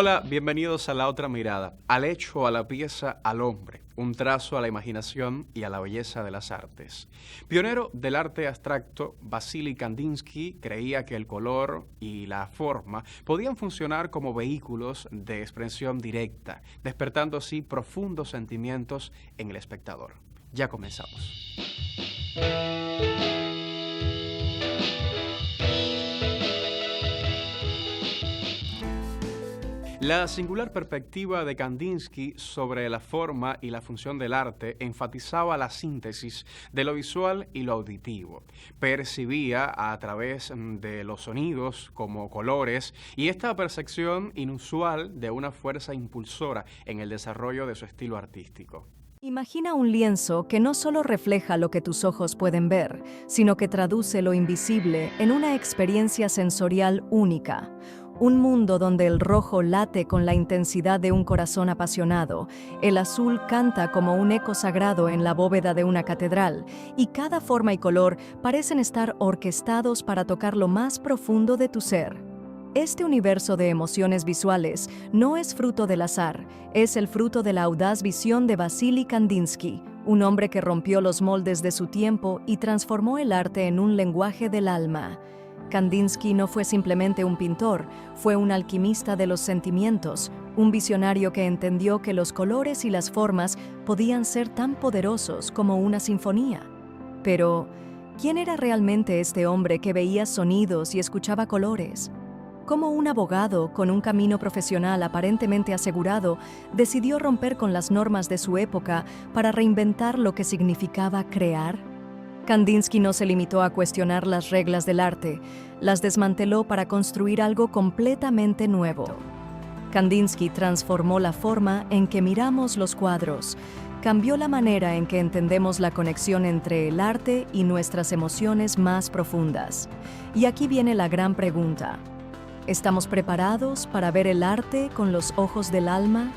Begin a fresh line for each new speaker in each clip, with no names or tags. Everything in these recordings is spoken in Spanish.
Hola, bienvenidos a La Otra Mirada, al hecho, a la pieza, al hombre, un trazo a la imaginación y a la belleza de las artes. Pionero del arte abstracto, Vasily Kandinsky creía que el color y la forma podían funcionar como vehículos de expresión directa, despertando así profundos sentimientos en el espectador. Ya comenzamos. La singular perspectiva de Kandinsky sobre la forma y la función del arte enfatizaba la síntesis de lo visual y lo auditivo. Percibía a través de los sonidos como colores y esta percepción inusual de una fuerza impulsora en el desarrollo de su estilo artístico.
Imagina un lienzo que no solo refleja lo que tus ojos pueden ver, sino que traduce lo invisible en una experiencia sensorial única. Un mundo donde el rojo late con la intensidad de un corazón apasionado, el azul canta como un eco sagrado en la bóveda de una catedral, y cada forma y color parecen estar orquestados para tocar lo más profundo de tu ser. Este universo de emociones visuales no es fruto del azar, es el fruto de la audaz visión de Vasily Kandinsky, un hombre que rompió los moldes de su tiempo y transformó el arte en un lenguaje del alma. Kandinsky no fue simplemente un pintor, fue un alquimista de los sentimientos, un visionario que entendió que los colores y las formas podían ser tan poderosos como una sinfonía. Pero, ¿quién era realmente este hombre que veía sonidos y escuchaba colores? ¿Cómo un abogado, con un camino profesional aparentemente asegurado, decidió romper con las normas de su época para reinventar lo que significaba crear? Kandinsky no se limitó a cuestionar las reglas del arte, las desmanteló para construir algo completamente nuevo. Kandinsky transformó la forma en que miramos los cuadros, cambió la manera en que entendemos la conexión entre el arte y nuestras emociones más profundas. Y aquí viene la gran pregunta. ¿Estamos preparados para ver el arte con los ojos del alma?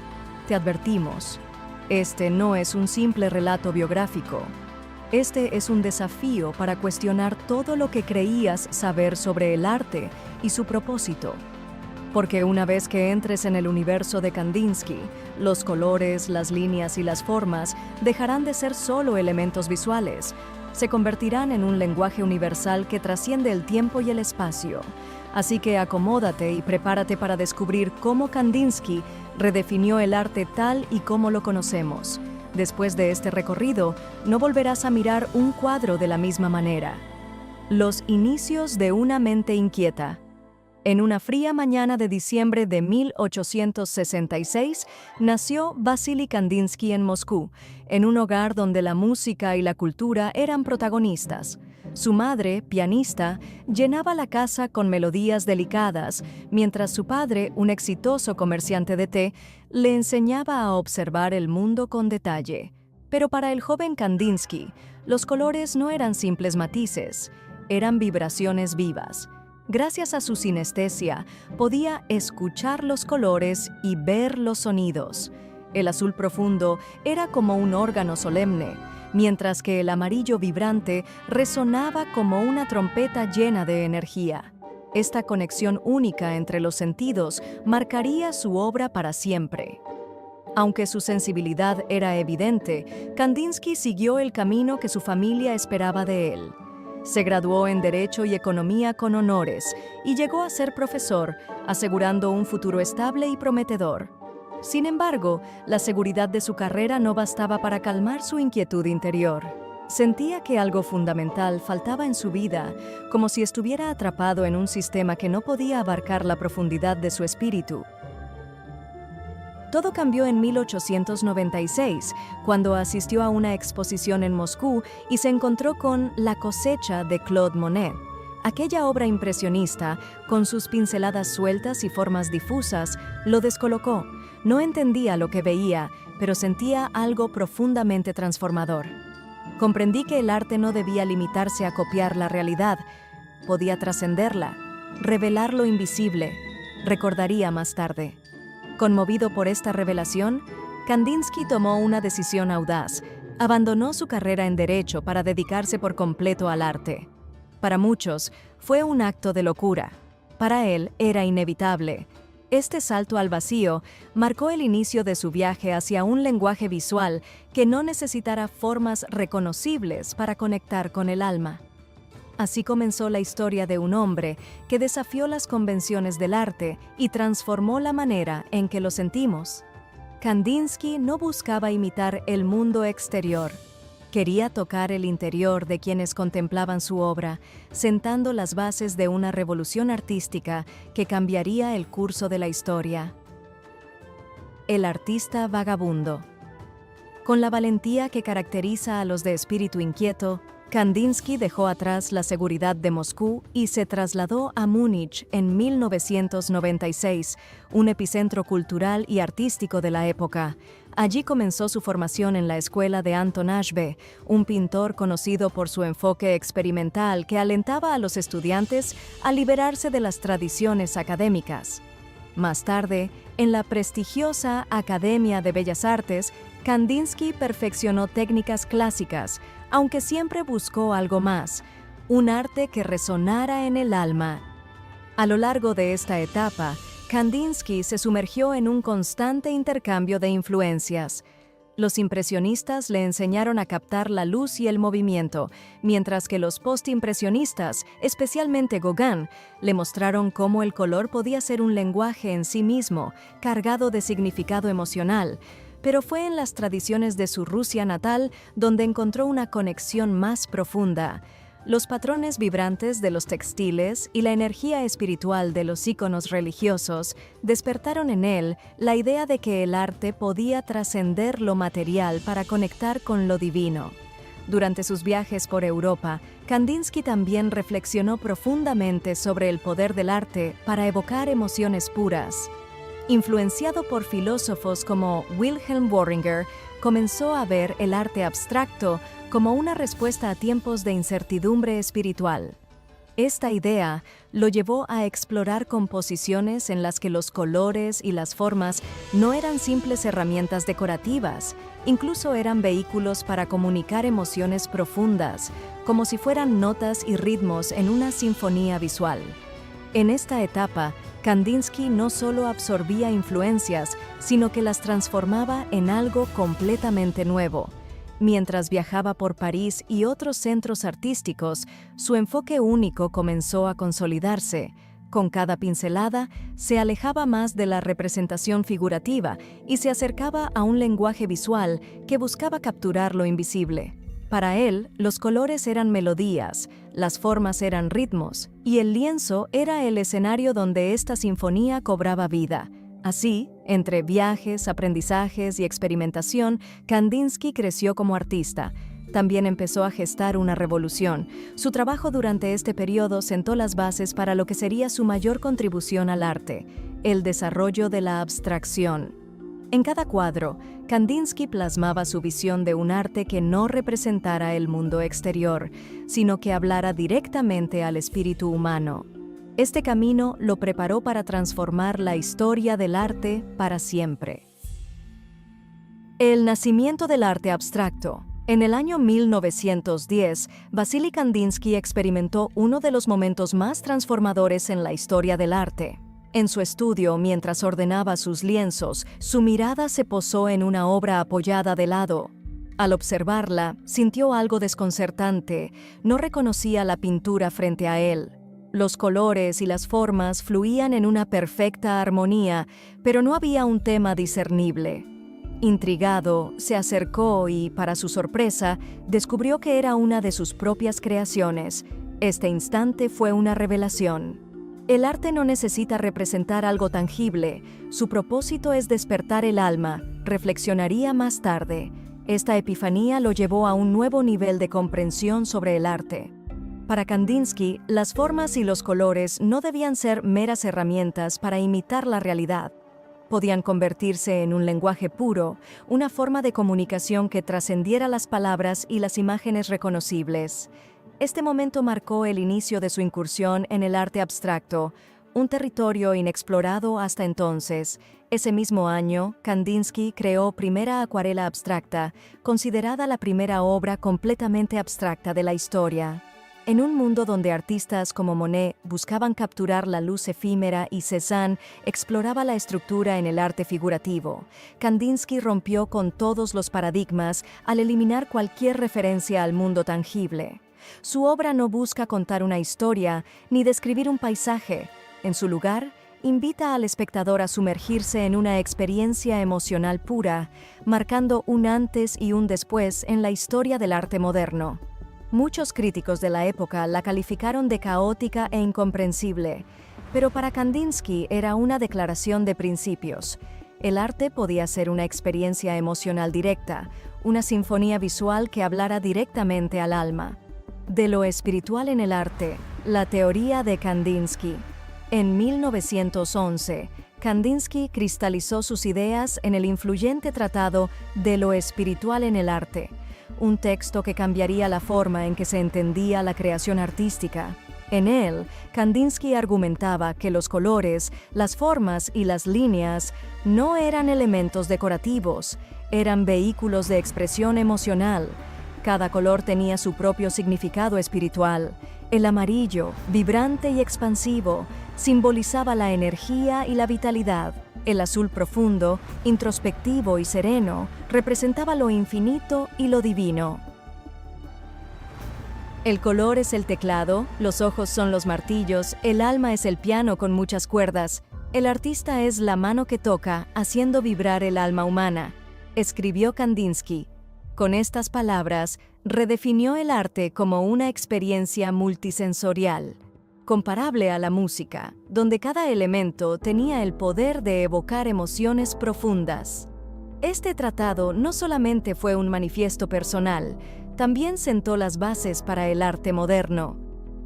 Te advertimos, este no es un simple relato biográfico. Este es un desafío para cuestionar todo lo que creías saber sobre el arte y su propósito. Porque una vez que entres en el universo de Kandinsky, los colores, las líneas y las formas dejarán de ser solo elementos visuales. Se convertirán en un lenguaje universal que trasciende el tiempo y el espacio. Así que acomódate y prepárate para descubrir cómo Kandinsky redefinió el arte tal y como lo conocemos. Después de este recorrido, no volverás a mirar un cuadro de la misma manera. Los inicios de una mente inquieta. En una fría mañana de diciembre de 1866, nació Vasily Kandinsky en Moscú, en un hogar donde la música y la cultura eran protagonistas. Su madre, pianista, llenaba la casa con melodías delicadas, mientras su padre, un exitoso comerciante de té, le enseñaba a observar el mundo con detalle. Pero para el joven Kandinsky, los colores no eran simples matices, eran vibraciones vivas. Gracias a su sinestesia, podía escuchar los colores y ver los sonidos. El azul profundo era como un órgano solemne, mientras que el amarillo vibrante resonaba como una trompeta llena de energía. Esta conexión única entre los sentidos marcaría su obra para siempre. Aunque su sensibilidad era evidente, Kandinsky siguió el camino que su familia esperaba de él. Se graduó en Derecho y Economía con honores y llegó a ser profesor, asegurando un futuro estable y prometedor. Sin embargo, la seguridad de su carrera no bastaba para calmar su inquietud interior. Sentía que algo fundamental faltaba en su vida, como si estuviera atrapado en un sistema que no podía abarcar la profundidad de su espíritu. Todo cambió en 1896, cuando asistió a una exposición en Moscú y se encontró con La cosecha de Claude Monet. Aquella obra impresionista, con sus pinceladas sueltas y formas difusas, lo descolocó. No entendía lo que veía, pero sentía algo profundamente transformador. Comprendí que el arte no debía limitarse a copiar la realidad, podía trascenderla, revelar lo invisible, recordaría más tarde. Conmovido por esta revelación, Kandinsky tomó una decisión audaz. Abandonó su carrera en Derecho para dedicarse por completo al arte. Para muchos, fue un acto de locura. Para él, era inevitable. Este salto al vacío marcó el inicio de su viaje hacia un lenguaje visual que no necesitara formas reconocibles para conectar con el alma. Así comenzó la historia de un hombre que desafió las convenciones del arte y transformó la manera en que lo sentimos. Kandinsky no buscaba imitar el mundo exterior. Quería tocar el interior de quienes contemplaban su obra, sentando las bases de una revolución artística que cambiaría el curso de la historia. El artista vagabundo. Con la valentía que caracteriza a los de espíritu inquieto, Kandinsky dejó atrás la seguridad de Moscú y se trasladó a Múnich en 1996, un epicentro cultural y artístico de la época. Allí comenzó su formación en la escuela de Anton Ashbe, un pintor conocido por su enfoque experimental que alentaba a los estudiantes a liberarse de las tradiciones académicas. Más tarde, en la prestigiosa Academia de Bellas Artes, Kandinsky perfeccionó técnicas clásicas, aunque siempre buscó algo más, un arte que resonara en el alma. A lo largo de esta etapa, Kandinsky se sumergió en un constante intercambio de influencias. Los impresionistas le enseñaron a captar la luz y el movimiento, mientras que los postimpresionistas, especialmente Gauguin, le mostraron cómo el color podía ser un lenguaje en sí mismo, cargado de significado emocional. Pero fue en las tradiciones de su Rusia natal donde encontró una conexión más profunda. Los patrones vibrantes de los textiles y la energía espiritual de los íconos religiosos despertaron en él la idea de que el arte podía trascender lo material para conectar con lo divino. Durante sus viajes por Europa, Kandinsky también reflexionó profundamente sobre el poder del arte para evocar emociones puras. Influenciado por filósofos como Wilhelm Wöhringer, comenzó a ver el arte abstracto como una respuesta a tiempos de incertidumbre espiritual. Esta idea lo llevó a explorar composiciones en las que los colores y las formas no eran simples herramientas decorativas, incluso eran vehículos para comunicar emociones profundas, como si fueran notas y ritmos en una sinfonía visual. En esta etapa, Kandinsky no solo absorbía influencias, sino que las transformaba en algo completamente nuevo. Mientras viajaba por París y otros centros artísticos, su enfoque único comenzó a consolidarse. Con cada pincelada, se alejaba más de la representación figurativa y se acercaba a un lenguaje visual que buscaba capturar lo invisible. Para él, los colores eran melodías, las formas eran ritmos, y el lienzo era el escenario donde esta sinfonía cobraba vida. Así, entre viajes, aprendizajes y experimentación, Kandinsky creció como artista. También empezó a gestar una revolución. Su trabajo durante este periodo sentó las bases para lo que sería su mayor contribución al arte, el desarrollo de la abstracción. En cada cuadro, Kandinsky plasmaba su visión de un arte que no representara el mundo exterior, sino que hablara directamente al espíritu humano. Este camino lo preparó para transformar la historia del arte para siempre. El nacimiento del arte abstracto. En el año 1910, Vasily Kandinsky experimentó uno de los momentos más transformadores en la historia del arte. En su estudio, mientras ordenaba sus lienzos, su mirada se posó en una obra apoyada de lado. Al observarla, sintió algo desconcertante. No reconocía la pintura frente a él. Los colores y las formas fluían en una perfecta armonía, pero no había un tema discernible. Intrigado, se acercó y, para su sorpresa, descubrió que era una de sus propias creaciones. Este instante fue una revelación. El arte no necesita representar algo tangible, su propósito es despertar el alma, reflexionaría más tarde. Esta epifanía lo llevó a un nuevo nivel de comprensión sobre el arte. Para Kandinsky, las formas y los colores no debían ser meras herramientas para imitar la realidad. Podían convertirse en un lenguaje puro, una forma de comunicación que trascendiera las palabras y las imágenes reconocibles. Este momento marcó el inicio de su incursión en el arte abstracto, un territorio inexplorado hasta entonces. Ese mismo año, Kandinsky creó Primera acuarela abstracta, considerada la primera obra completamente abstracta de la historia. En un mundo donde artistas como Monet buscaban capturar la luz efímera y Cézanne exploraba la estructura en el arte figurativo, Kandinsky rompió con todos los paradigmas al eliminar cualquier referencia al mundo tangible. Su obra no busca contar una historia ni describir un paisaje. En su lugar, invita al espectador a sumergirse en una experiencia emocional pura, marcando un antes y un después en la historia del arte moderno. Muchos críticos de la época la calificaron de caótica e incomprensible, pero para Kandinsky era una declaración de principios. El arte podía ser una experiencia emocional directa, una sinfonía visual que hablara directamente al alma. De lo espiritual en el arte, la teoría de Kandinsky. En 1911, Kandinsky cristalizó sus ideas en el influyente tratado De lo espiritual en el arte, un texto que cambiaría la forma en que se entendía la creación artística. En él, Kandinsky argumentaba que los colores, las formas y las líneas no eran elementos decorativos, eran vehículos de expresión emocional. Cada color tenía su propio significado espiritual. El amarillo, vibrante y expansivo, simbolizaba la energía y la vitalidad. El azul profundo, introspectivo y sereno, representaba lo infinito y lo divino. El color es el teclado, los ojos son los martillos, el alma es el piano con muchas cuerdas. El artista es la mano que toca, haciendo vibrar el alma humana, escribió Kandinsky. Con estas palabras, redefinió el arte como una experiencia multisensorial, comparable a la música, donde cada elemento tenía el poder de evocar emociones profundas. Este tratado no solamente fue un manifiesto personal, también sentó las bases para el arte moderno.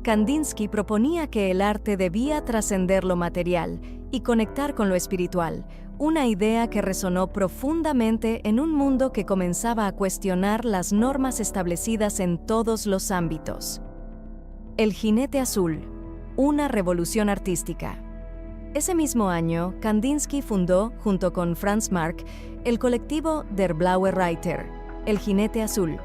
Kandinsky proponía que el arte debía trascender lo material y conectar con lo espiritual, una idea que resonó profundamente en un mundo que comenzaba a cuestionar las normas establecidas en todos los ámbitos. El jinete azul, una revolución artística. Ese mismo año, Kandinsky fundó, junto con Franz Marc, el colectivo Der Blaue Reiter, el jinete azul.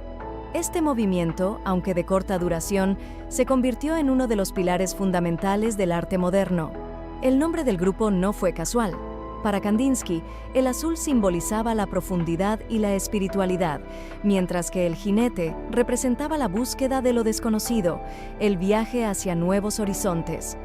Este movimiento, aunque de corta duración, se convirtió en uno de los pilares fundamentales del arte moderno. El nombre del grupo no fue casual. Para Kandinsky, el azul simbolizaba la profundidad y la espiritualidad, mientras que el jinete representaba la búsqueda de lo desconocido, el viaje hacia nuevos horizontes.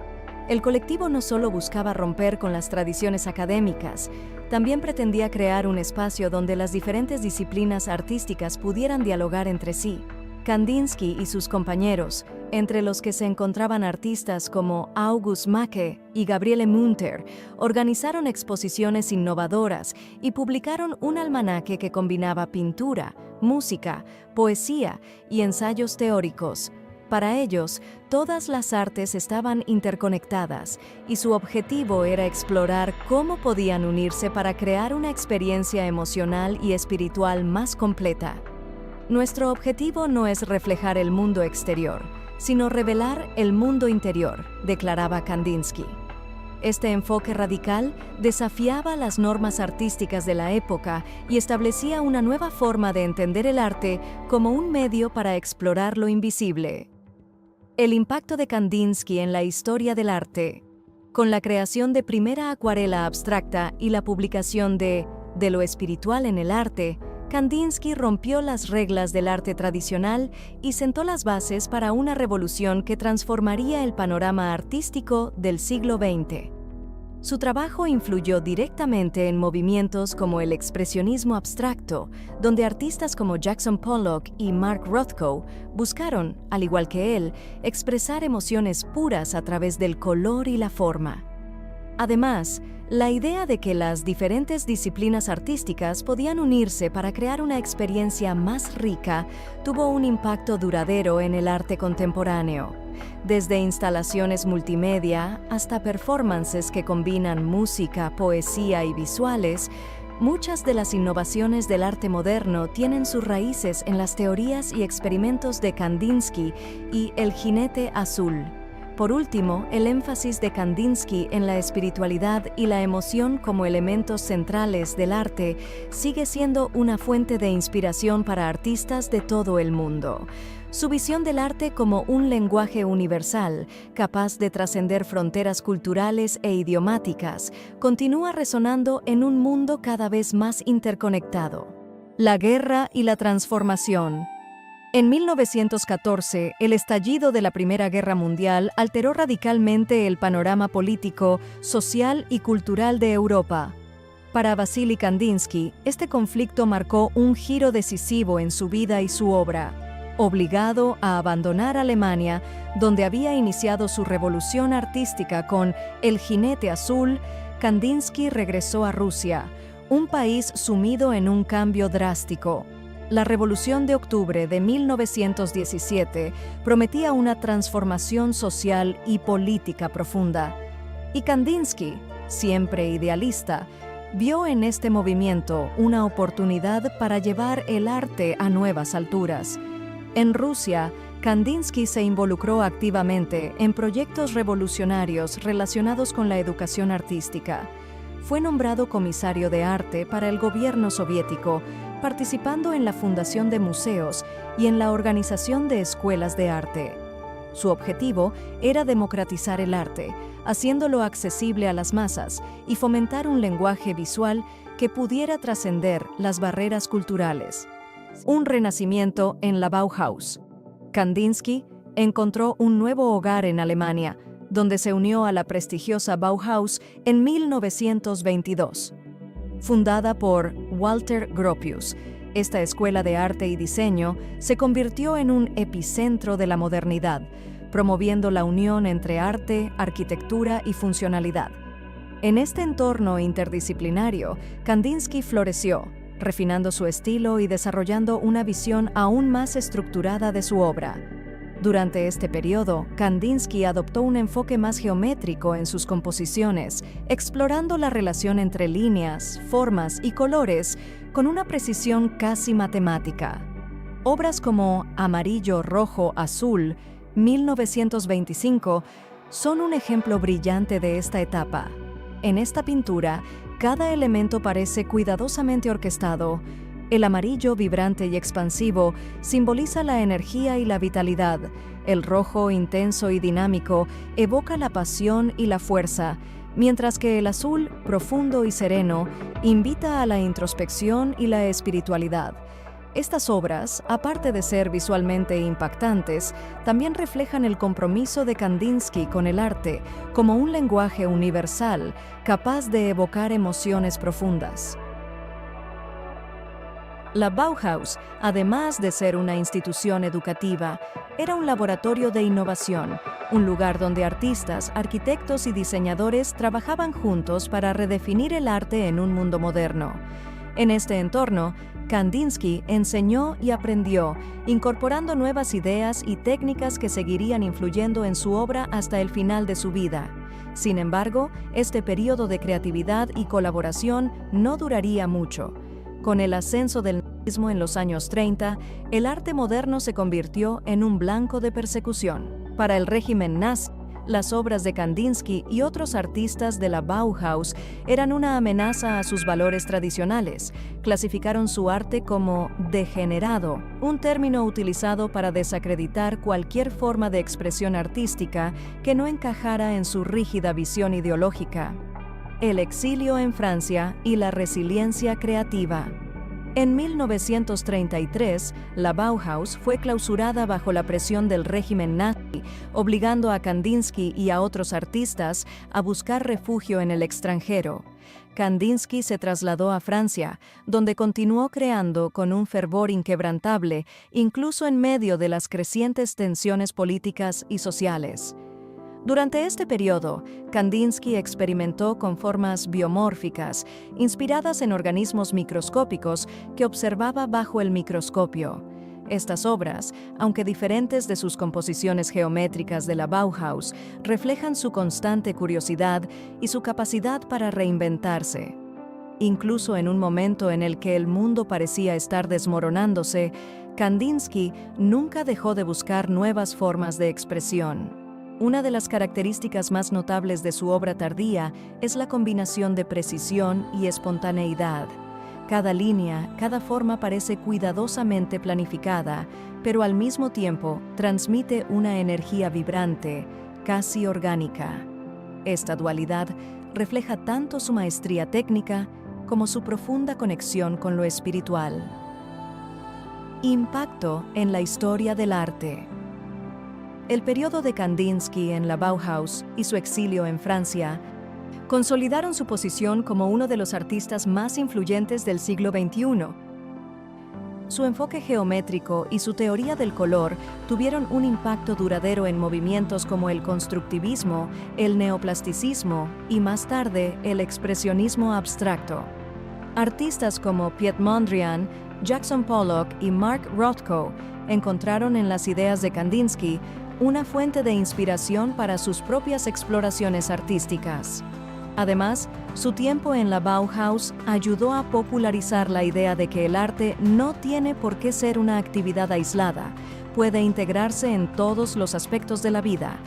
El colectivo no solo buscaba romper con las tradiciones académicas, también pretendía crear un espacio donde las diferentes disciplinas artísticas pudieran dialogar entre sí. Kandinsky y sus compañeros, entre los que se encontraban artistas como August Macke y Gabriele Munter, organizaron exposiciones innovadoras y publicaron un almanaque que combinaba pintura, música, poesía y ensayos teóricos. Para ellos, todas las artes estaban interconectadas y su objetivo era explorar cómo podían unirse para crear una experiencia emocional y espiritual más completa. Nuestro objetivo no es reflejar el mundo exterior, sino revelar el mundo interior, declaraba Kandinsky. Este enfoque radical desafiaba las normas artísticas de la época y establecía una nueva forma de entender el arte como un medio para explorar lo invisible. El impacto de Kandinsky en la historia del arte. Con la creación de primera acuarela abstracta y la publicación de lo espiritual en el arte, Kandinsky rompió las reglas del arte tradicional y sentó las bases para una revolución que transformaría el panorama artístico del siglo XX. Su trabajo influyó directamente en movimientos como el expresionismo abstracto, donde artistas como Jackson Pollock y Mark Rothko buscaron, al igual que él, expresar emociones puras a través del color y la forma. Además, la idea de que las diferentes disciplinas artísticas podían unirse para crear una experiencia más rica tuvo un impacto duradero en el arte contemporáneo. Desde instalaciones multimedia hasta performances que combinan música, poesía y visuales, muchas de las innovaciones del arte moderno tienen sus raíces en las teorías y experimentos de Kandinsky y el jinete azul. Por último, el énfasis de Kandinsky en la espiritualidad y la emoción como elementos centrales del arte sigue siendo una fuente de inspiración para artistas de todo el mundo. Su visión del arte como un lenguaje universal, capaz de trascender fronteras culturales e idiomáticas, continúa resonando en un mundo cada vez más interconectado. La guerra y la transformación. En 1914, el estallido de la Primera Guerra Mundial alteró radicalmente el panorama político, social y cultural de Europa. Para Vasily Kandinsky, este conflicto marcó un giro decisivo en su vida y su obra. Obligado a abandonar Alemania, donde había iniciado su revolución artística con El Jinete Azul, Kandinsky regresó a Rusia, un país sumido en un cambio drástico. La Revolución de Octubre de 1917 prometía una transformación social y política profunda. Y Kandinsky, siempre idealista, vio en este movimiento una oportunidad para llevar el arte a nuevas alturas. En Rusia, Kandinsky se involucró activamente en proyectos revolucionarios relacionados con la educación artística. Fue nombrado comisario de arte para el gobierno soviético, participando en la fundación de museos y en la organización de escuelas de arte. Su objetivo era democratizar el arte, haciéndolo accesible a las masas y fomentar un lenguaje visual que pudiera trascender las barreras culturales. Un renacimiento en la Bauhaus. Kandinsky encontró un nuevo hogar en Alemania, donde se unió a la prestigiosa Bauhaus en 1922. Fundada por Walter Gropius, esta escuela de arte y diseño se convirtió en un epicentro de la modernidad, promoviendo la unión entre arte, arquitectura y funcionalidad. En este entorno interdisciplinario, Kandinsky floreció, refinando su estilo y desarrollando una visión aún más estructurada de su obra. Durante este periodo, Kandinsky adoptó un enfoque más geométrico en sus composiciones, explorando la relación entre líneas, formas y colores con una precisión casi matemática. Obras como Amarillo, Rojo, Azul, 1925, son un ejemplo brillante de esta etapa. En esta pintura, cada elemento parece cuidadosamente orquestado. El amarillo vibrante y expansivo simboliza la energía y la vitalidad. El rojo intenso y dinámico evoca la pasión y la fuerza, mientras que el azul, profundo y sereno, invita a la introspección y la espiritualidad. Estas obras, aparte de ser visualmente impactantes, también reflejan el compromiso de Kandinsky con el arte como un lenguaje universal capaz de evocar emociones profundas. La Bauhaus, además de ser una institución educativa, era un laboratorio de innovación, un lugar donde artistas, arquitectos y diseñadores trabajaban juntos para redefinir el arte en un mundo moderno. En este entorno, Kandinsky enseñó y aprendió, incorporando nuevas ideas y técnicas que seguirían influyendo en su obra hasta el final de su vida. Sin embargo, este periodo de creatividad y colaboración no duraría mucho. Con el ascenso del nazismo en los años 30, el arte moderno se convirtió en un blanco de persecución. Para el régimen nazi, las obras de Kandinsky y otros artistas de la Bauhaus eran una amenaza a sus valores tradicionales. Clasificaron su arte como degenerado, un término utilizado para desacreditar cualquier forma de expresión artística que no encajara en su rígida visión ideológica. El exilio en Francia y la resiliencia creativa. En 1933, la Bauhaus fue clausurada bajo la presión del régimen nazi, obligando a Kandinsky y a otros artistas a buscar refugio en el extranjero. Kandinsky se trasladó a Francia, donde continuó creando con un fervor inquebrantable, incluso en medio de las crecientes tensiones políticas y sociales. Durante este periodo, Kandinsky experimentó con formas biomórficas, inspiradas en organismos microscópicos que observaba bajo el microscopio. Estas obras, aunque diferentes de sus composiciones geométricas de la Bauhaus, reflejan su constante curiosidad y su capacidad para reinventarse. Incluso en un momento en el que el mundo parecía estar desmoronándose, Kandinsky nunca dejó de buscar nuevas formas de expresión. Una de las características más notables de su obra tardía es la combinación de precisión y espontaneidad. Cada línea, cada forma parece cuidadosamente planificada, pero al mismo tiempo transmite una energía vibrante, casi orgánica. Esta dualidad refleja tanto su maestría técnica como su profunda conexión con lo espiritual. Impacto en la historia del arte. El periodo de Kandinsky en la Bauhaus y su exilio en Francia consolidaron su posición como uno de los artistas más influyentes del siglo XXI. Su enfoque geométrico y su teoría del color tuvieron un impacto duradero en movimientos como el constructivismo, el neoplasticismo y más tarde el expresionismo abstracto. Artistas como Piet Mondrian, Jackson Pollock y Mark Rothko encontraron en las ideas de Kandinsky una fuente de inspiración para sus propias exploraciones artísticas. Además, su tiempo en la Bauhaus ayudó a popularizar la idea de que el arte no tiene por qué ser una actividad aislada, puede integrarse en todos los aspectos de la vida.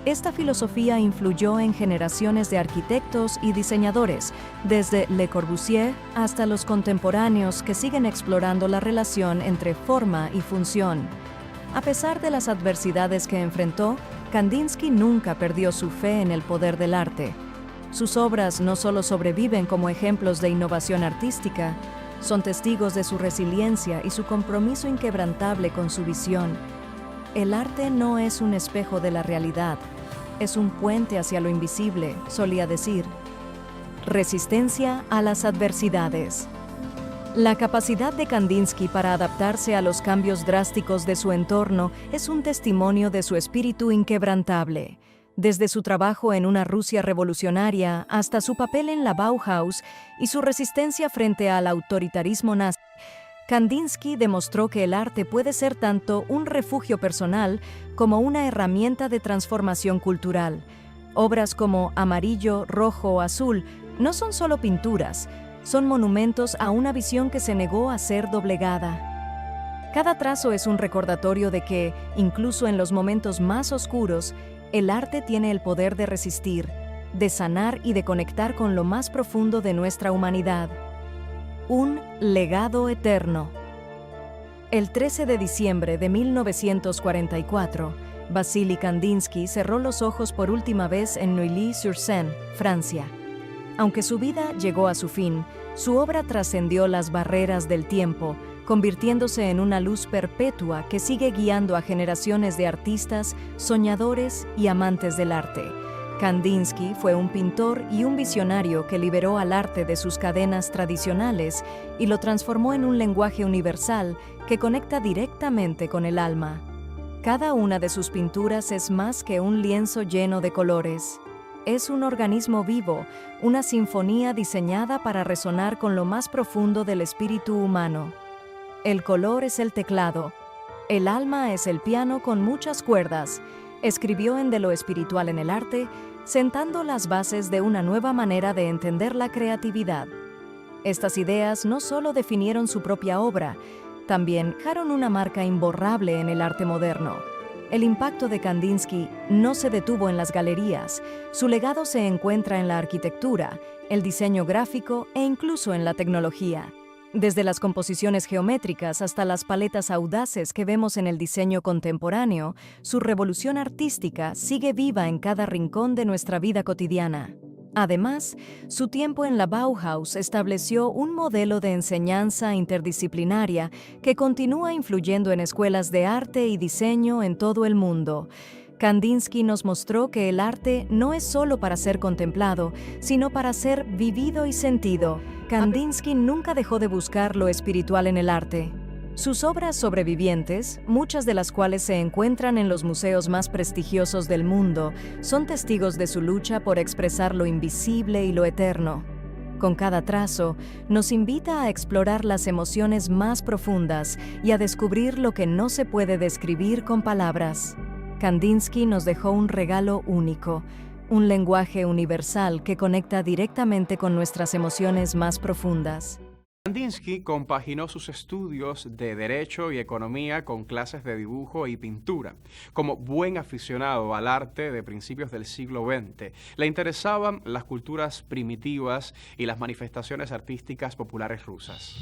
Esta filosofía influyó en generaciones de arquitectos y diseñadores, desde Le Corbusier hasta los contemporáneos que siguen explorando la relación entre forma y función. A pesar de las adversidades que enfrentó, Kandinsky nunca perdió su fe en el poder del arte. Sus obras no solo sobreviven como ejemplos de innovación artística, son testigos de su resiliencia y su compromiso inquebrantable con su visión. El arte no es un espejo de la realidad, es un puente hacia lo invisible, solía decir. Resistencia a las adversidades. La capacidad de Kandinsky para adaptarse a los cambios drásticos de su entorno es un testimonio de su espíritu inquebrantable. Desde su trabajo en una Rusia revolucionaria hasta su papel en la Bauhaus y su resistencia frente al autoritarismo nazi, Kandinsky demostró que el arte puede ser tanto un refugio personal como una herramienta de transformación cultural. Obras como Amarillo, Rojo, Azul no son solo pinturas, son monumentos a una visión que se negó a ser doblegada. Cada trazo es un recordatorio de que, incluso en los momentos más oscuros, el arte tiene el poder de resistir, de sanar y de conectar con lo más profundo de nuestra humanidad. Un legado eterno. El 13 de diciembre de 1944, Vassily Kandinsky cerró los ojos por última vez en Neuilly-sur-Seine, Francia. Aunque su vida llegó a su fin, su obra trascendió las barreras del tiempo, convirtiéndose en una luz perpetua que sigue guiando a generaciones de artistas, soñadores y amantes del arte. Kandinsky fue un pintor y un visionario que liberó al arte de sus cadenas tradicionales y lo transformó en un lenguaje universal que conecta directamente con el alma. Cada una de sus pinturas es más que un lienzo lleno de colores. Es un organismo vivo, una sinfonía diseñada para resonar con lo más profundo del espíritu humano. El color es el teclado. El alma es el piano con muchas cuerdas. Escribió en De lo espiritual en el arte, sentando las bases de una nueva manera de entender la creatividad. Estas ideas no solo definieron su propia obra, también dejaron una marca imborrable en el arte moderno. El impacto de Kandinsky no se detuvo en las galerías. Su legado se encuentra en la arquitectura, el diseño gráfico e incluso en la tecnología. Desde las composiciones geométricas hasta las paletas audaces que vemos en el diseño contemporáneo, su revolución artística sigue viva en cada rincón de nuestra vida cotidiana. Además, su tiempo en la Bauhaus estableció un modelo de enseñanza interdisciplinaria que continúa influyendo en escuelas de arte y diseño en todo el mundo. Kandinsky nos mostró que el arte no es solo para ser contemplado, sino para ser vivido y sentido. Kandinsky nunca dejó de buscar lo espiritual en el arte. Sus obras sobrevivientes, muchas de las cuales se encuentran en los museos más prestigiosos del mundo, son testigos de su lucha por expresar lo invisible y lo eterno. Con cada trazo, nos invita a explorar las emociones más profundas y a descubrir lo que no se puede describir con palabras. Kandinsky nos dejó un regalo único, un lenguaje universal que conecta directamente con nuestras emociones más profundas.
Kandinsky compaginó sus estudios de Derecho y Economía con clases de dibujo y pintura. Como buen aficionado al arte de principios del siglo XX, le interesaban las culturas primitivas y las manifestaciones artísticas populares rusas.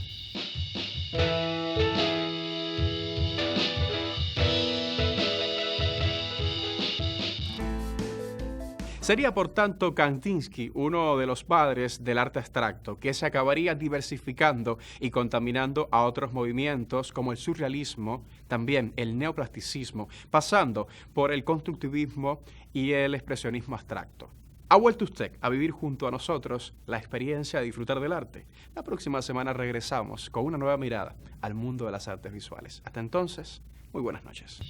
Sería, por tanto, Kandinsky uno de los padres del arte abstracto, que se acabaría diversificando y contaminando a otros movimientos como el surrealismo, también el neoplasticismo, pasando por el constructivismo y el expresionismo abstracto. ¿Ha vuelto usted a vivir junto a nosotros la experiencia de disfrutar del arte? La próxima semana regresamos con una nueva mirada al mundo de las artes visuales. Hasta entonces, muy buenas noches.